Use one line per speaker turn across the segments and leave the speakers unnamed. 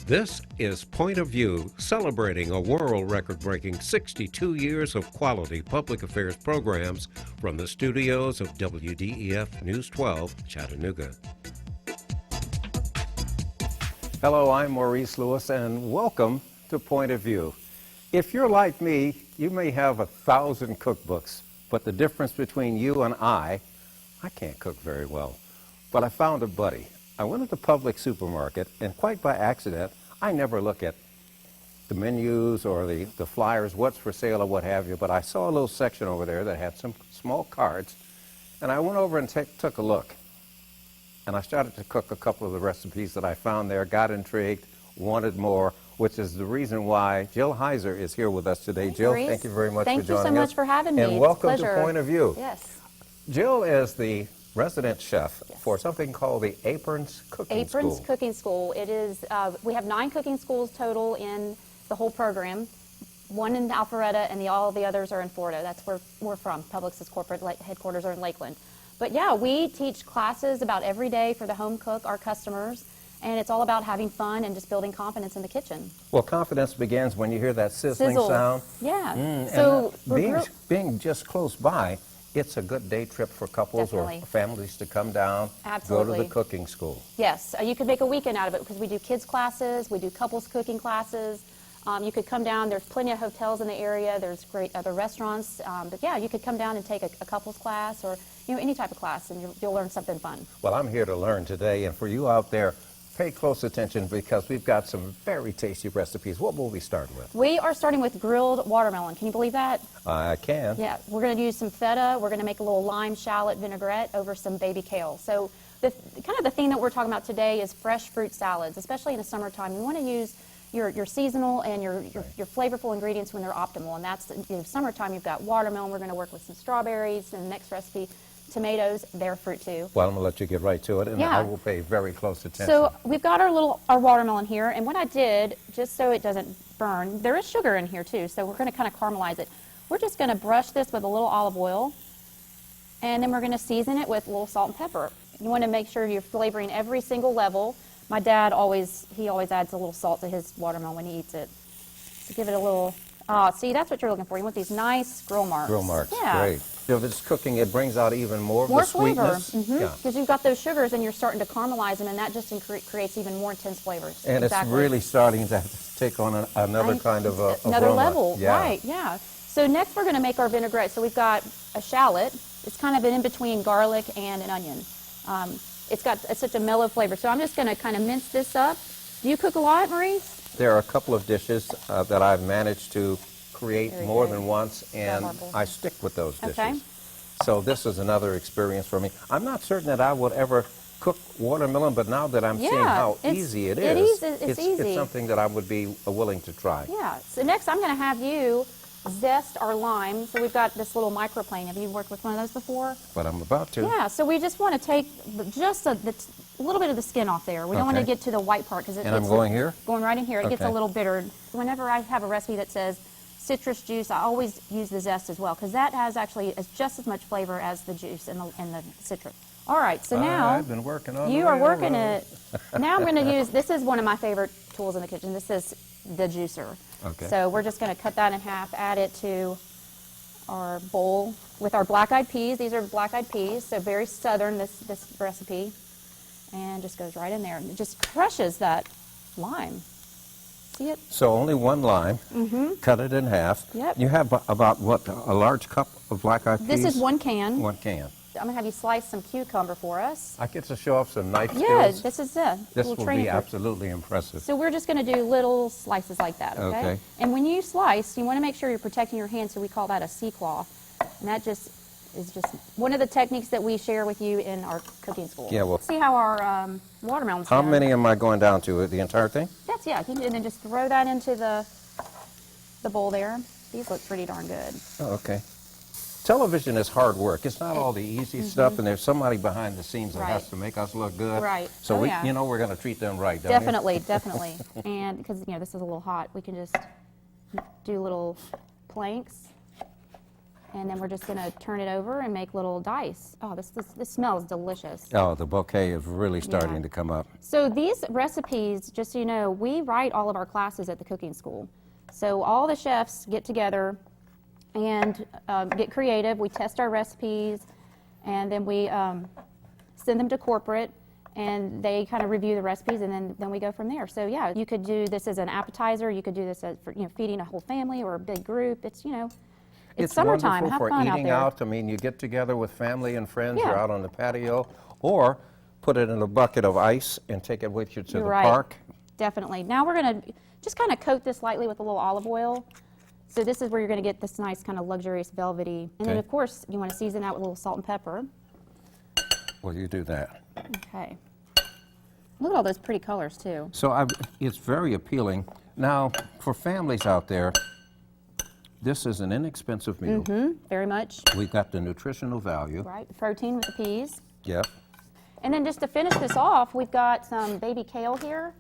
This is Point of View, celebrating a world record-breaking 62 years of quality public affairs programs from the studios of WDEF News 12, Chattanooga. Hello, I'm Maurice Lewis, and welcome to Point of View. If you're like me, you may have 1,000 cookbooks, but the difference between you and I can't cook very well. But I found a buddy. I went to the Publix supermarket, and quite by accident, I never look at the menus or the flyers, what's for sale or what have you, but I saw a little section over there that had some small cards, and I went over and took a look. And I started to cook a couple of the recipes that I found there, got intrigued, wanted more, which is the reason why Jill Heiser is here with us today. Jill,
Maurice,
thank you very much for joining us.
Thank you so much for having me.
And welcome to Point of View.
Yes.
Jill is the resident chef for something called the Aprons Cooking School.
Aprons Cooking School. It is, we have 9 cooking schools total in the whole program. 1 in Alpharetta, and all the others are in Florida. That's where we're from. Publix's corporate headquarters are in Lakeland. But yeah, we teach classes about every day for the home cook, our customers, and it's all about having fun and just building confidence in the kitchen.
Well, confidence begins when you hear that sizzling
Sizzle.
sound.
Yeah.
So being just close by, it's a good day trip for couples
Definitely.
or families to come down,
Absolutely.
go to the cooking school.
Yes, you could make a weekend out of it because we do kids classes, we do couples cooking classes. You could come down, there's plenty of hotels in the area, there's great other restaurants, but yeah, you could come down and take a couples class or any type of class, and you'll learn something fun.
Well, I'm here to learn today, and for you out there, pay close attention because we've got some very tasty recipes. What will we start with? We
are starting with grilled watermelon. Can you believe that?
I can.
Yeah, we're going to use some feta. We're going to make a little lime shallot vinaigrette over some baby kale. So the thing that we're talking about today is fresh fruit salads, especially in the summertime. You want to use your seasonal and your flavorful ingredients when they're optimal, and that's summertime. You've got watermelon. We're going to work with some strawberries, and the next recipe, tomatoes, they're fruit too.
Well, I'm going to let you get right to it, and I will pay very close attention.
So we've got our watermelon here, and what I did, just so it doesn't burn, there is sugar in here too, so we're going to kind of caramelize it. We're just going to brush this with a little olive oil, and then we're going to season it with a little salt and pepper. You want to make sure you're flavoring every single level. My dad always adds a little salt to his watermelon when he eats it. So give it a little, see, that's what you're looking for. You want these nice grill marks.
Grill marks,
yeah.
Great. If it's cooking, it brings out even more of the
flavor.
sweetness.
Because you've got those sugars and you're starting to caramelize them, and that just creates even more intense flavors.
And it's really starting to take on another kind of
another
aroma.
level, right, yeah. So next we're going to make our vinaigrette. So we've got a shallot. It's kind of in between garlic and an onion. It's such a mellow flavor. So I'm just going to kind of mince this up. Do you cook a lot, Maurice?
There are a couple of dishes that I've managed to create more than once, and I stick with those dishes.
Okay.
So this is another experience for me. I'm not certain that I would ever cook watermelon, but now that I'm seeing how easy it is,
it's easy.
It's something that I would be willing to try.
Yeah. So next I'm going to have you zest our lime. So we've got this little microplane. Have you worked with one of those before?
But I'm about to.
Yeah. So we just want to take just a little bit of the skin off there. We don't want to get to the white part because
I'm going here?
Going right in here. It gets a little bitter. Whenever I have a recipe that says citrus juice, I always use the zest as well because that has actually just as much flavor as the juice and the citrus. All right, so now
I've been working on
you are working it. Now I'm going to use, this is one of my favorite tools in the kitchen. This is the juicer.
Okay.
So we're just going to cut that in half, add it to our bowl with our black-eyed peas. These are black-eyed peas, so very southern, this recipe. And just goes right in there. It just crushes that lime. See it?
So only one lime, cut it in half.
Yep.
You have about, what, a large cup of black-eyed peas?
This is 1 can.
1 can.
I'm going to have you slice some cucumber for us.
I get to show off some knife skills.
Yeah, this is it.
This will be absolutely impressive.
So we're just going to do little slices like that, okay? And when you slice, you want to make sure you're protecting your hands, so we call that a C-cloth. And that is just one of the techniques that we share with you in our cooking school.
Yeah, well.
See how our watermelon's
How
done.
many am I going down to? The entire thing?
And then just throw that into the bowl there. These look pretty darn good.
Oh, okay. Television is hard work. It's not all the easy stuff, and there's somebody behind the scenes that has to make us look good.
Right.
So we're going to treat them right, don't
Definitely. And because this is a little hot, we can just do little planks. And then we're just going to turn it over and make little dice. Oh, this smells delicious.
Oh, the bouquet is really starting
Yeah.
to come up.
So these recipes, just so you know, we write all of our classes at the cooking school. So all the chefs get together and get creative. We test our recipes, and then we send them to corporate, and they kind of review the recipes, and then we go from there. So yeah, you could do this as an appetizer. You could do this as for feeding a whole family or a big group. It's it's summertime.
Wonderful
Have
for
fun
eating
out there.
out. I mean, you get together with family and friends.
Yeah.
You're out on the patio, or put it in a bucket of ice and take it with you to
You're
the
right.
park.
Definitely. Now we're going to just kind of coat this lightly with a little olive oil. So this is where you're going to get this nice kind of luxurious velvety. And then
Okay.
of course you want to season that with a little salt and pepper.
Well, you do that.
Okay. Look at all those pretty colors too.
So it's very appealing. Now, for families out there, this is an inexpensive meal.
Very much.
We've got the nutritional value.
Right. Protein with the peas.
Yep.
And then just to finish this off, we've got some baby kale here.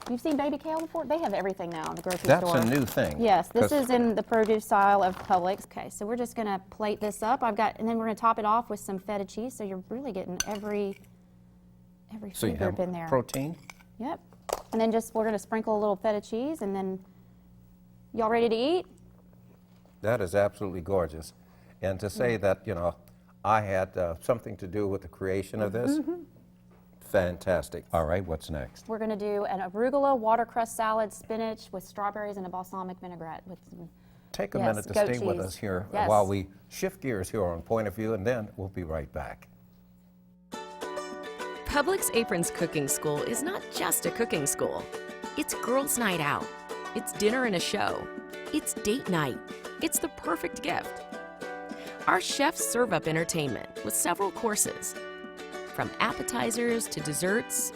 You've seen baby kale before? They have everything now in the grocery
That's
store.
a new thing.
Yes, this
'cause
is in the produce aisle of Publix. Okay, so we're just going to plate this up. And then we're going to top it off with some feta cheese, so you're really getting every
So you
food
have
group in there.
protein.
Yep. And then we're going to sprinkle a little feta cheese, and then y'all ready to eat?
That is absolutely gorgeous. And to say that, I had something to do with the creation of this, fantastic. All right, what's next?
We're going to do an arugula watercress salad, spinach with strawberries and a balsamic vinaigrette with some.
Take a
Yes,
minute to
goat
stay with
cheese.
us here
Yes.
while we shift gears here on Point of View, and then we'll be right back.
Publix Aprons Cooking School is not just a cooking school. It's girls' night out. It's dinner and a show. It's date night. It's the perfect gift. Our chefs serve up entertainment with several courses, from appetizers to desserts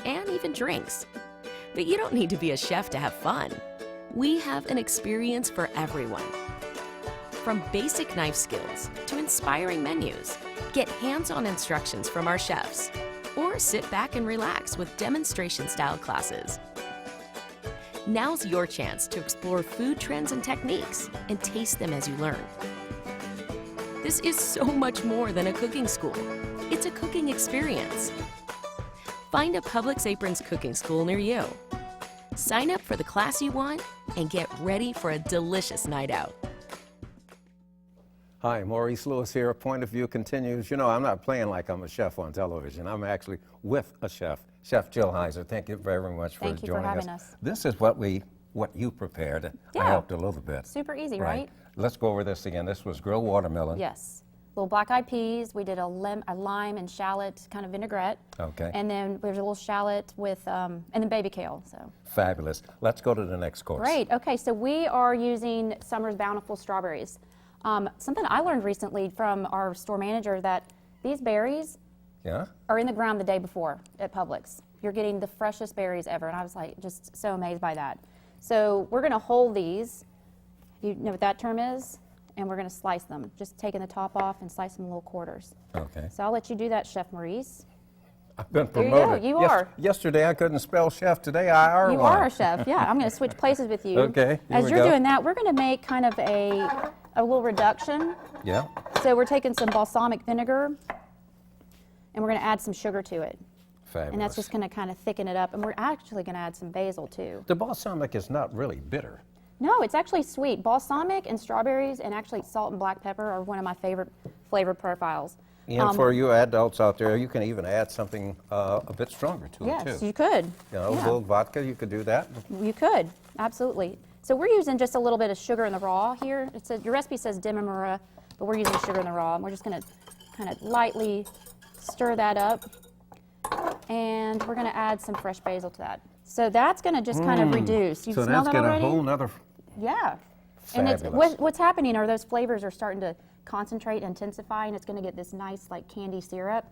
and even drinks. But you don't need to be a chef to have fun. We have an experience for everyone. From basic knife skills to inspiring menus, get hands-on instructions from our chefs, or sit back and relax with demonstration-style classes. Now's your chance to explore food trends and techniques and taste them as you learn. This is so much more than a cooking school. It's a cooking experience. Find a Publix Aprons Cooking School near you. Sign up for the class you want and get ready for a delicious night out.
Hi, Maurice Lewis here. Point of View continues. I'm not playing like I'm a chef on television. I'm actually with a chef, Chef Jill Heiser. Thank you very much for
Thank you for
joining
having
us.
us.
This is what you prepared. I
Yeah.
helped a little bit.
Super easy, right?
Let's go over this again. This was grilled watermelon.
Yes. Little black-eyed peas. We did a lime and shallot kind of vinaigrette.
Okay.
And then there's a little shallot with, and then baby kale. So
Fabulous. Let's go to the next course.
great. Okay, so we are using Summer's Bountiful strawberries. Something I learned recently from our store manager that these berries
Yeah?
are in the ground the day before at Publix. You're getting the freshest berries ever, and I was like just so amazed by that. So we're going to hold these. You know what that term is? And we're going to slice them, just taking the top off and slice them in little quarters.
Okay.
So I'll let you do that, Chef Maurice.
I've been
There you go.
promoted.
You are.
Yesterday I couldn't spell chef. Today I are
You
one.
are a chef, yeah. I'm going to switch places with you.
Okay, here
As
we
you're
go.
doing that, we're going to make kind of a little reduction.
Yeah.
So we're taking some balsamic vinegar, and we're going to add some sugar to it.
Fabulous.
And that's just going to kind of thicken it up. And we're actually going to add some basil, too.
The balsamic is not really bitter.
No, it's actually sweet. Balsamic and strawberries and actually salt and black pepper are one of my favorite flavor profiles.
And for you adults out there, you can even add something a bit stronger to it,
Yes,
too.
you could.
A
Yeah.
little vodka, you could do that.
You could, absolutely. So we're using just a little bit of sugar in the raw here. Your recipe says demerara, but we're using sugar in the raw. And we're just going to kind of lightly stir that up. And we're going to add some fresh basil to that. So that's going to just kind of reduce. You
So
smell
that's
that
got
already?
a whole nother...
Yeah. And
Fabulous.
what's happening are those flavors are starting to concentrate, intensify, and it's going to get this nice like candy syrup.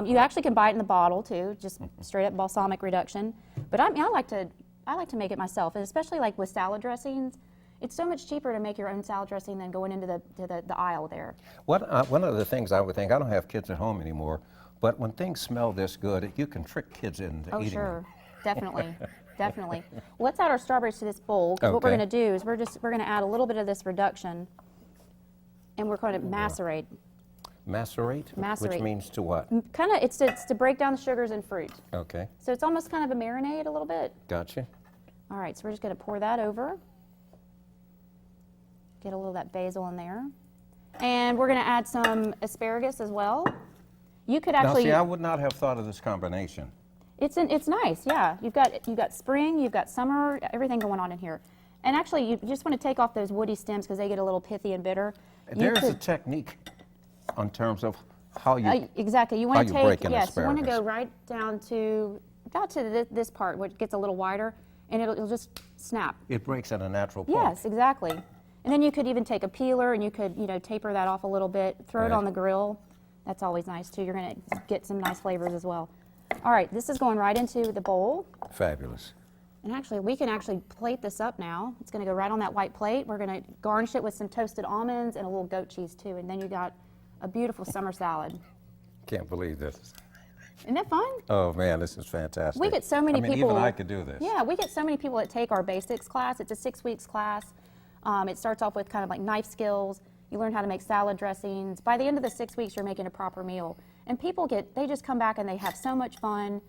You actually can buy it in the bottle too, just straight up balsamic reduction. But I like to make it myself, and especially like with salad dressings. It's so much cheaper to make your own salad dressing than going into the aisle there.
One of the things I would think, I don't have kids at home anymore, but when things smell this good, you can trick kids into
Oh,
eating
sure.
them.
Definitely. Definitely. Well, let's add our strawberries to this bowl, because what we're
Okay.
going to do is we're going to add a little bit of this reduction. and we're going to macerate.
Macerate?
Macerate.
Which means to what?
Kind of, it's to break down the sugars in fruit.
Okay,
So it's almost kind of a marinade a little bit.
gotcha.
All right, so we're just going to pour that over. Get a little of that basil in there. And we're going to add some asparagus as well. You could actually...
Now, see, I would not have thought of this combination.
It's nice, yeah. You've got spring, you've got summer, everything going on in here. And actually, you just want to take off those woody stems because they get a little pithy and bitter.
There's a technique in terms of how you
exactly. You want to take,
break an
yes, you want to
asparagus.
go right down to about to this part, which gets a little wider, and it'll just snap.
It breaks at a natural point.
Yes, exactly. And then you could even take a peeler and you could, taper that off a little bit, throw it
Right.
on the grill. That's always nice too. You're going to get some nice flavors as well. All right, this is going right into the bowl.
Fabulous.
And actually, we can actually plate this up now. It's going to go right on that white plate. We're going to garnish it with some toasted almonds and a little goat cheese too. And then you got a beautiful summer salad.
Can't believe this.
Isn't that fun?
Oh man, this is fantastic.
We get so many people.
Even I could do this.
Yeah, we get so many people that take our basics class. It's a 6 weeks class. It starts off with kind of like knife skills. You learn how to make salad dressings. By the end of the 6 weeks, you're making a proper meal. And people they just come back and they have so much fun.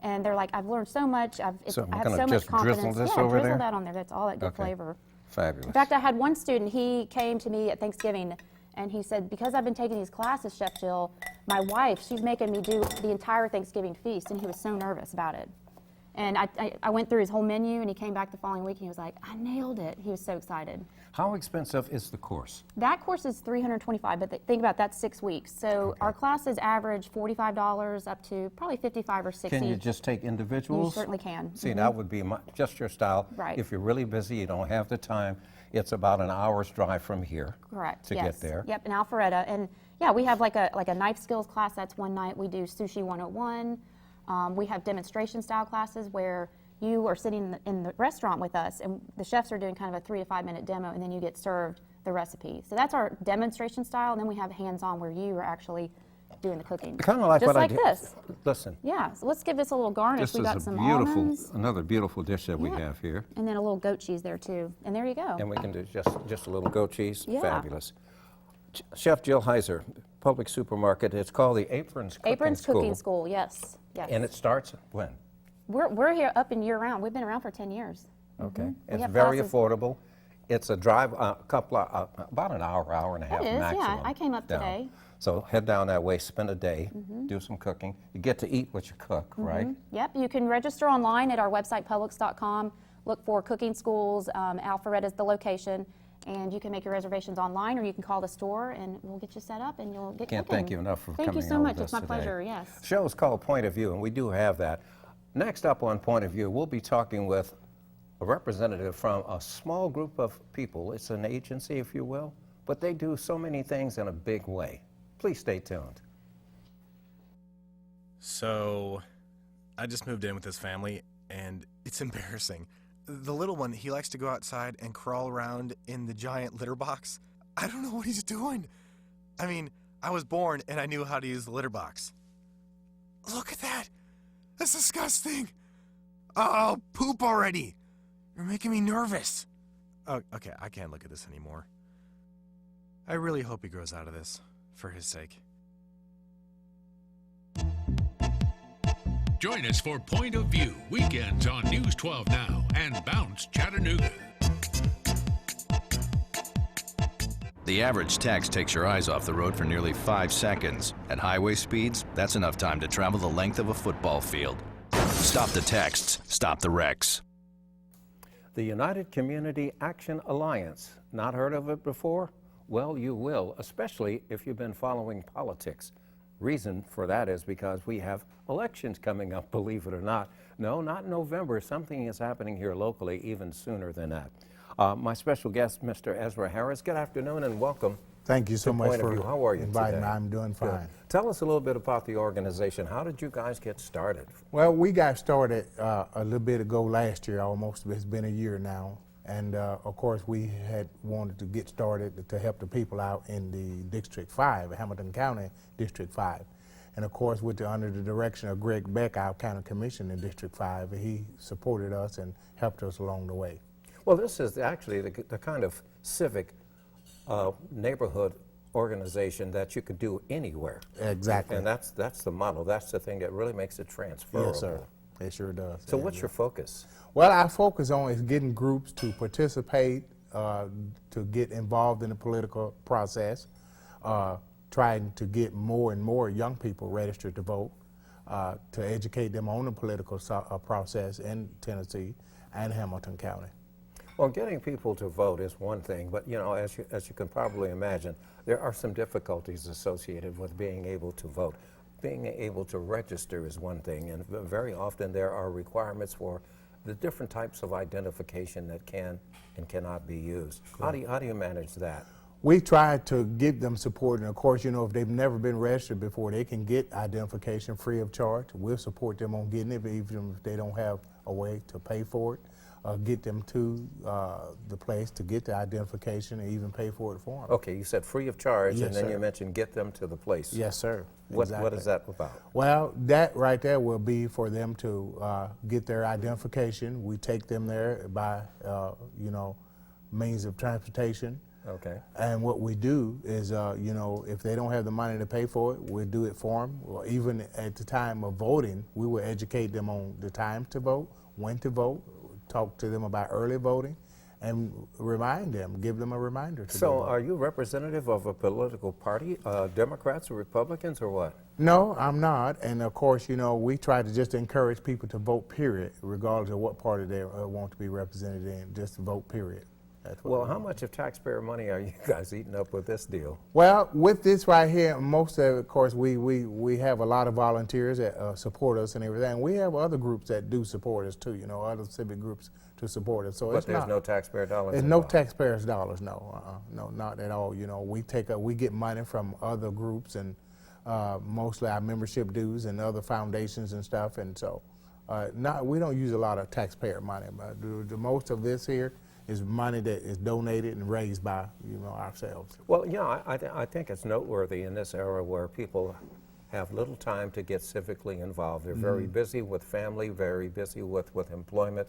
And they're like, I've learned so much.
So
I
I'm
have
gonna
so much
just drizzle
confidence.
this
Yeah,
over
drizzle
there?
that on there. That's all that good
Okay.
flavor.
Fabulous.
In fact, I had one student, he came to me at Thanksgiving, and he said, because I've been taking these classes, Chef Jill, my wife, she's making me do the entire Thanksgiving feast, and he was so nervous about it. And I went through his whole menu, and he came back the following week, and he was like, I nailed it. He was so excited.
How expensive is the course?
That course is $325, but think about that's 6 weeks. So our classes average $45 up to probably $55 or $60.
Can you just take individuals?
You certainly can.
See, that would be just your style.
Right.
If you're really busy, you don't have the time, it's about an hour's drive from here.
Correct.
To
yes.
get there.
Yep, in Alpharetta. And yeah, we have like a knife skills class. That's one night. We do Sushi 101. We have demonstration style classes where you are sitting in the restaurant with us, and the chefs are doing kind of a 3 to 5 minute demo, and then you get served the recipe. So that's our demonstration style, and then we have hands-on where you are actually doing the cooking.
Kind of like
just
what
like
I did.
this.
Listen,
Yeah. So let's give this a little garnish.
this
We
is
got
a
some
beautiful,
almonds,
another beautiful dish that we
Yeah.
have here.
and then a little goat cheese there too. And there you go.
And we can do just a little goat cheese.
Yeah.
Fabulous. Chef Jill Heiser, Publix Supermarket. It's called the Aprons Cooking
Aprons
School.
Cooking School. Yes. Yes.
And it starts when?
We're here up and year round. We've been around for 10 years.
Okay.
We
It's
have
very
classes-
affordable. It's a drive, about an hour and a half
It is, yeah.
maximum.
I came up
down.
today.
So head down that way, spend a day, do some cooking. You get to eat what you cook, right?
Yep, you can register online at our website, Publix.com. Look for cooking schools. Alpharetta is the location. And you can make your reservations online, or you can call the store, and we'll get you set up, and you'll get
Can't
cooking.
thank you enough for
Thank
coming
you so
on
much.
with
It's
us
my
today.
pleasure, yes.
Show is called Point of View, and we do have that. Next up on Point of View, we'll be talking with a representative from a small group of people. It's an agency, if you will, but they do so many things in a big way. Please stay tuned.
So, I just moved in with this family, and it's embarrassing. The little one, he likes to go outside and crawl around in the giant litter box. I don't know what he's doing. I mean, I was born and I knew how to use the litter box. Look at that. That's disgusting. Oh, poop already. You're making me nervous. Oh, okay, I can't look at this anymore. I really hope he grows out of this, for his sake.
Join us for Point of View, weekends on News 12 Now and Bounce Chattanooga.
The average text takes your eyes off the road for nearly 5 seconds. At highway speeds, that's enough time to travel the length of a football field. Stop the texts, stop the wrecks.
The United Community Action Alliance. Not heard of it before? Well, you will, especially if you've been following politics. Reason for that is because we have elections coming up, believe it or not. No, not in November. Something is happening here locally even sooner than that. My special guest, Mr. Ezra Harris. Good afternoon and welcome.
Thank you so
to
much
Point of
for
View. How are you
inviting
today?
me. I'm doing
Good.
fine.
Tell us a little bit about the organization. How did you guys get started?
Well, we got started a little bit ago last year, almost. It's been a year now. And of course, we had wanted to get started to help the people out in the District 5, Hamilton County District 5. And of course, under the direction of Greg Beck, our county commissioner in District 5, he supported us and helped us along the way.
Well, this is actually the kind of civic neighborhood organization that you could do anywhere.
Exactly.
And that's the model. That's the thing that really makes it transferable.
Yes, sir. It sure does.
So what's your focus?
Well, our focus on is getting groups to participate, to get involved in the political process, trying to get more and more young people registered to vote, to educate them on the political process in Tennessee and Hamilton County.
Well, getting people to vote is one thing, but you know, as you can probably imagine, there are some difficulties associated with being able to vote. Being able to register is one thing, and very often there are requirements for the different types of identification that can and cannot be used. How do you manage that?
We try to give them support, and of course, you know, if they've never been registered before, they can get identification free of charge. We'll support them on getting it, even if they don't have a way to pay for it. Get them to the place to get the identification and even pay for it for them.
Okay, you said free of charge,
Yes,
and then
sir.
you mentioned get them to the place.
Yes, sir.
What
Exactly.
is that about?
Well, that right there will be for them to get their identification. We take them there by, you know, means of transportation.
Okay.
And what we do is, you know, if they don't have the money to pay for it, we'll do it for them. Or even at the time of voting, we will educate them on the time to vote, when to vote, talk to them about early voting, and remind them, give them a reminder to go
So
vote.
are you representative of a political party, Democrats or Republicans or what?
No, I'm not. And of course, you know, we try to just encourage people to vote, period, regardless of what party they want to be represented in, just to vote, period. That's what
Well,
we
how
want.
much of taxpayer money are you guys eating up with this deal?
Well, with this right here, most of course, we have a lot of volunteers that support us and everything. We have other groups that do support us too, you know, other civic groups to support us. So
But
it's
there's
not,
no taxpayer dollars
there's no
involved.
taxpayers' dollars, no, no, not at all. You know, we get money from other groups and mostly our membership dues and other foundations and stuff, and so we don't use a lot of taxpayer money. But the most of this here is money that is donated and raised by, you know, ourselves.
Well, yeah, I think it's noteworthy in this era where people have little time to get civically involved. They're very busy with family, very busy with employment,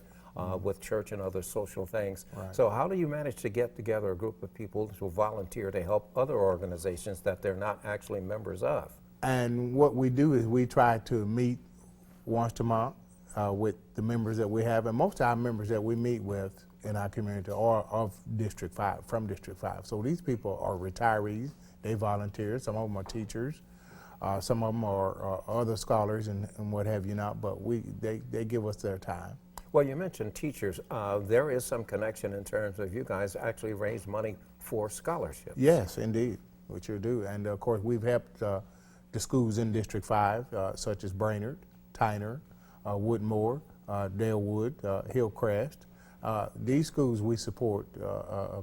with church and other social things.
Right.
So how do you manage to get together a group of people to volunteer to help other organizations that they're not actually members of?
And what we do is we try to meet once a month with the members that we have, and most of our members that we meet with in our community are of District 5, from District 5. So these people are retirees, they volunteer, some of them are teachers, some of them are other scholars and what have you not, but they give us their time.
Well, you mentioned teachers. There is some connection in terms of you guys actually raise money for scholarships.
Yes, indeed, we sure do. And of course, we've helped the schools in District 5, such as Brainerd, Tyner, Woodmore, Dalewood, Hillcrest. These schools we support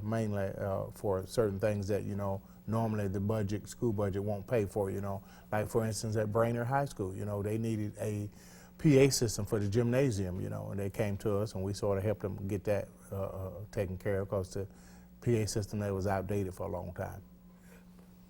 mainly for certain things that, you know, normally the school budget won't pay for, you know. Like, for instance, at Brainerd High School, you know, they needed a PA system for the gymnasium, you know, and they came to us and we sort of helped them get that taken care of because the PA system there was outdated for a long time.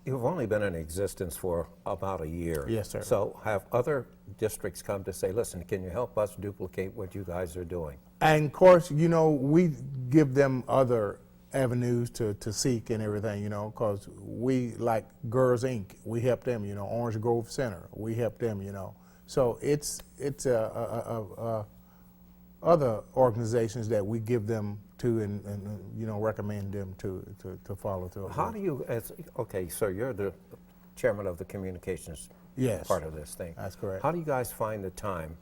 You've only been in existence for about a year.
Yes, sir.
So have other districts come to say, listen, can you help us duplicate what you guys are doing?
And of course, you know, we give them other avenues to seek and everything, you know, because we, like Girls Inc., we help them, you know, Orange Grove Center, we help them, you know. So it's other organizations that we give them to and you know, recommend them to follow through.
How do you, okay, so you're the chairman of the communications
Yes.
part of this thing.
That's correct.
How do you guys find the time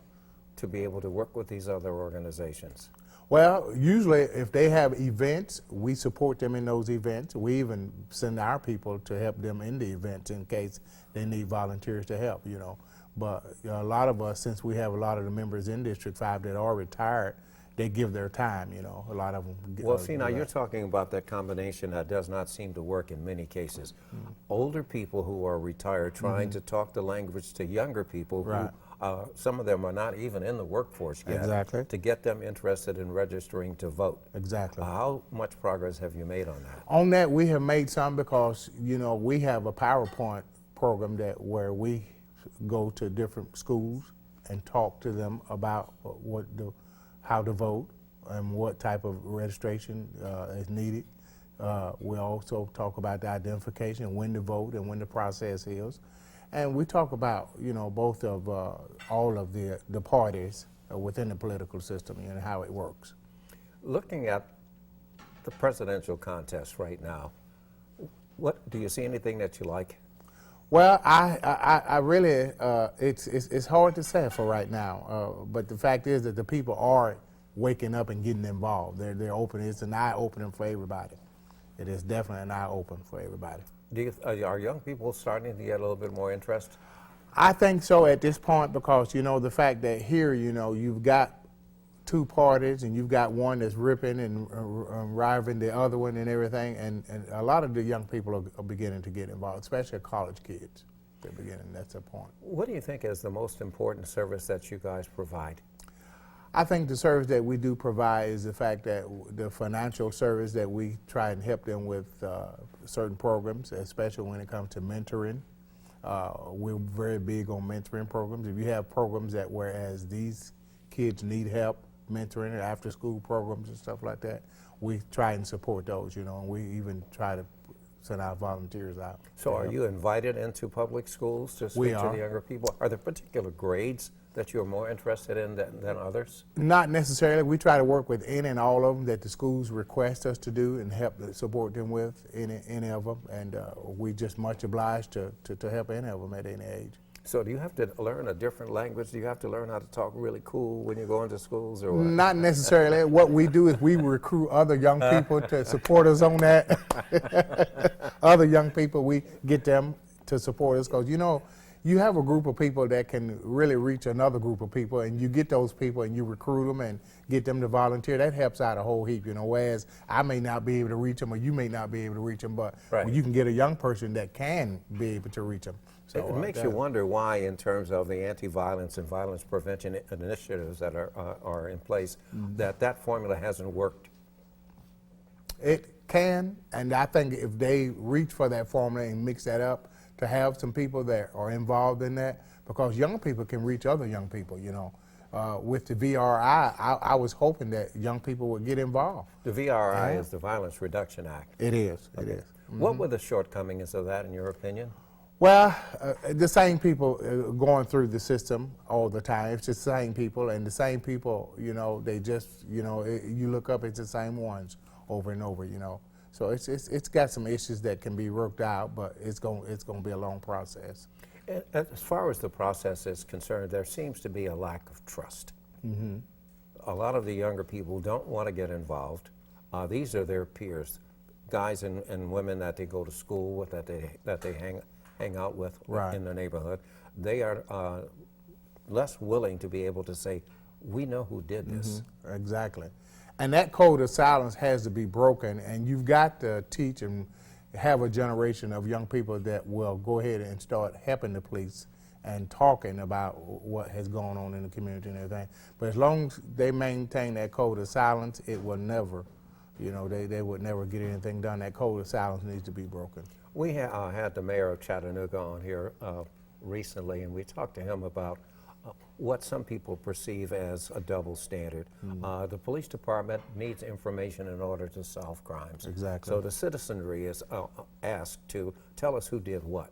to be able to work with these other organizations?
Well, usually if they have events, we support them in those events. We even send our people to help them in the events in case they need volunteers to help, you know. But a lot of us, since we have a lot of the members in District 5 that are retired, they give their time, you know, a lot of them.
Well, see, now you're talking about that combination that does not seem to work in many cases. Older people who are retired trying to talk the language to younger people
Right.
who, some of them are not even in the workforce yet.
Exactly.
To get them interested in registering to vote.
Exactly.
How much progress have you made on that?
On that, we have made some because, you know, we have a PowerPoint program where we go to different schools and talk to them about how to vote and what type of registration is needed We also talk about the identification, when to vote and when the process is. And we talk about, both of all of the parties within the political system and how it works.
Looking at the presidential contest right now, what do you see anything that you like?
Well, I really, it's hard to say for right now, but the fact is that the people are waking up and getting involved. They're open. It's an eye-opening for everybody. It is definitely an eye-opener for everybody.
Are young people starting to get a little bit more interest?
I think so at this point because, the fact that here, you've got two parties and you've got one that's ripping and rivaling the other one and everything, and a lot of the young people are beginning to get involved, especially college kids. They're beginning, that's the point.
What do you think is the most important service that you guys provide?
I think the service that we do provide is the fact that the financial service that we try and help them with certain programs, especially when it comes to mentoring. We're very big on mentoring programs. If you have programs that whereas these kids need help, mentoring and after school programs and stuff like that, we try and support those, and we even try to send our volunteers out.
So are you invited into public schools to speak to the younger people? Are there particular grades that you're more interested in than others?
Not necessarily. We try to work with any and all of them that the schools request us to do and help support them with, any of them, and we just much obliged to help any of them at any age.
So do you have to learn a different language? Do you have to learn how to talk really cool when you go into schools, or what?
Not necessarily. What we do is we recruit other young people to support us on that. Other young people, we get them to support us because, you have a group of people that can really reach another group of people, and you get those people and you recruit them and get them to volunteer. That helps out a whole heap, whereas I may not be able to reach them or you may not be able to reach them, but when you can get a young person that can be able to reach them. So
it makes you wonder why, in terms of the anti-violence and violence prevention initiatives that are in place, that formula hasn't worked.
It can, and I think if they reach for that formula and mix that up, to have some people that are involved in that, because young people can reach other young people, with the VRI, I was hoping that young people would get involved.
The VRI is the Violence Reduction Act.
It is, it is.
What were the shortcomings of that, in your opinion?
Well, the same people going through the system all the time. It's the same people, and the same people, they just, you look up, it's the same ones over and over, So it's got some issues that can be worked out, but it's going to be a long process.
As far as the process is concerned, there seems to be a lack of trust. A lot of the younger people don't want to get involved. These are their peers, guys and women that they go to school with, that they hang out with in the neighborhood. They are less willing to be able to say, we know who did this.
Exactly. And that code of silence has to be broken, and you've got to teach and have a generation of young people that will go ahead and start helping the police and talking about what has gone on in the community and everything. But as long as they maintain that code of silence, it will never, they would never get anything done. That code of silence needs to be broken. We
had the mayor of Chattanooga on here recently, and we talked to him about what some people perceive as a double standard. The police department needs information in order to solve crimes.
Exactly.
So the citizenry is asked to tell us who did what.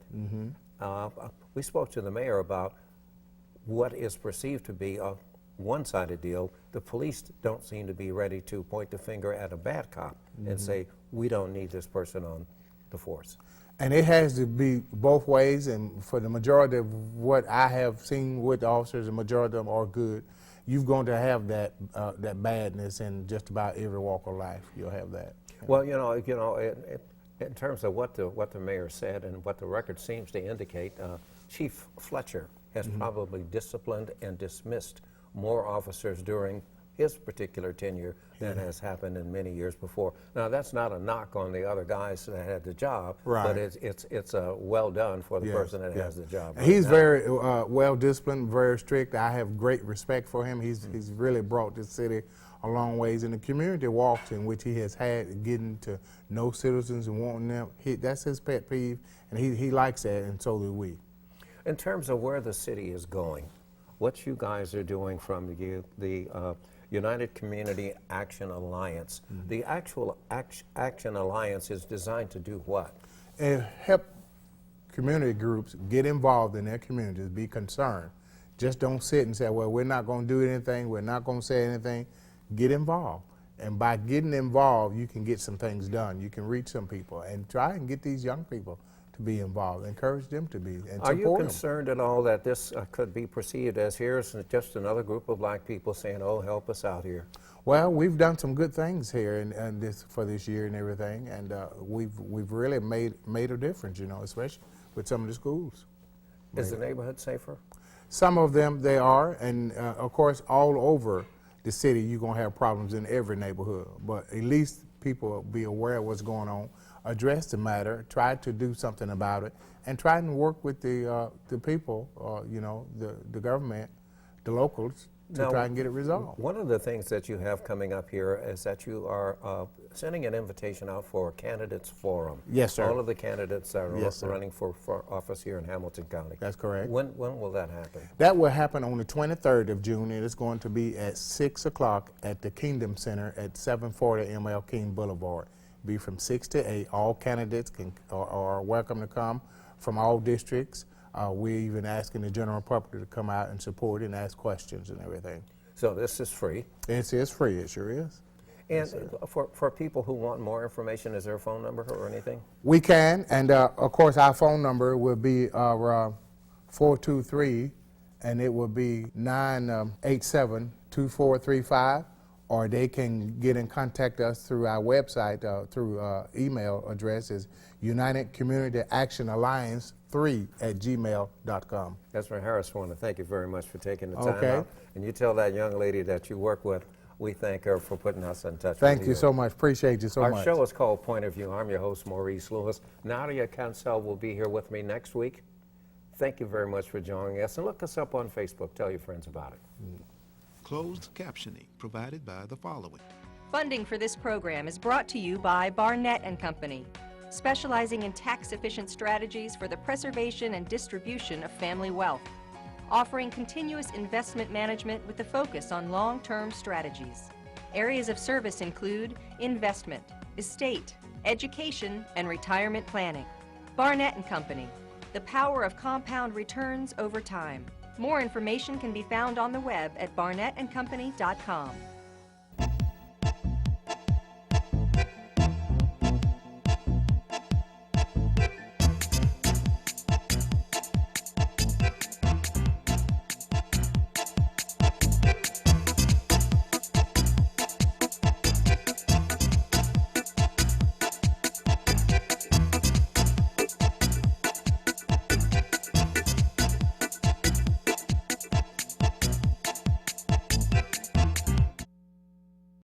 We spoke to the mayor about what is perceived to be a one-sided deal. The police don't seem to be ready to point the finger at a bad cop and say, we don't need this person on the force.
And it has to be both ways, and for the majority of what I have seen with the officers, the majority of them are good. You're going to have that badness in just about every walk of life. You'll have that.
Well, in terms of what the mayor said and what the record seems to indicate, Chief Fletcher has probably disciplined and dismissed more officers during his particular tenure than has happened in many years before. Now, that's not a knock on the other guys that had the job, but it's well done for the person that has the job.
He's very well disciplined, very strict. I have great respect for him. He's really brought this city a long ways, and the community walks in which he has had, getting to know citizens and wanting them. That's his pet peeve, and he likes that, and so do we.
In terms of where the city is going, what you guys are doing from the United Community Action Alliance. The actual Action Alliance is designed to do what?
And help community groups get involved in their communities, be concerned. Just don't sit and say, well, we're not going to do anything, we're not going to say anything. Get involved. And by getting involved, you can get some things done. You can reach some people and try and get these young people to be involved, encourage them to be, and support them.
Are you concerned at all that this could be perceived as here's just another group of black people saying, oh, help us out here?
Well, we've done some good things here and for this year and everything, and we've really made a difference, you know, especially with some of the schools.
Is the neighborhood safer?
Some of them they are, and of course all over the city you're going to have problems in every neighborhood, but at least people will be aware of what's going on, address the matter, try to do something about it, and try and work with the people, you know, the government, the locals, to
Now,
try and get it resolved.
One of the things that you have coming up here is that you are sending an invitation out for a candidates forum.
Yes, sir.
All of the candidates that are
Yes, sir.
running for office here in Hamilton County.
That's correct.
When will that happen?
That will happen on the 23rd of June, and it's going to be at 6 o'clock at the Kingdom Center at 740 ML King Boulevard. Be from 6 to 8. All candidates are welcome to come from all districts. We're even asking the general public to come out and support and ask questions and everything.
So this is free.
It is free, it sure is.
And for people who want more information, is there a phone number or anything?
We can, and of course our phone number will be 423, and it will be 987-2435, or they can get in contact us through our website, through email address is UnitedCommunityActionAlliance3@gmail.com.
Ezra Harris, I want to thank you very much for taking the time
Okay.
out. And you tell that young lady that you work with, we thank her for putting us in touch with
Thank
you.
you so much. Appreciate you so
Our
much.
show is called Point of View. I'm your host, Maurice Lewis. Nadia Cancel will be here with me next week. Thank you very much for joining us. And look us up on Facebook. Tell your friends about it.
Closed captioning provided by the following.
Funding for this program is brought to you by Barnett & Company, specializing in tax-efficient strategies for the preservation and distribution of family wealth, offering continuous investment management with a focus on long-term strategies. Areas of service include investment, estate, education, and retirement planning. Barnett & Company, the power of compound returns over time. More information can be found on the web at barnettandcompany.com.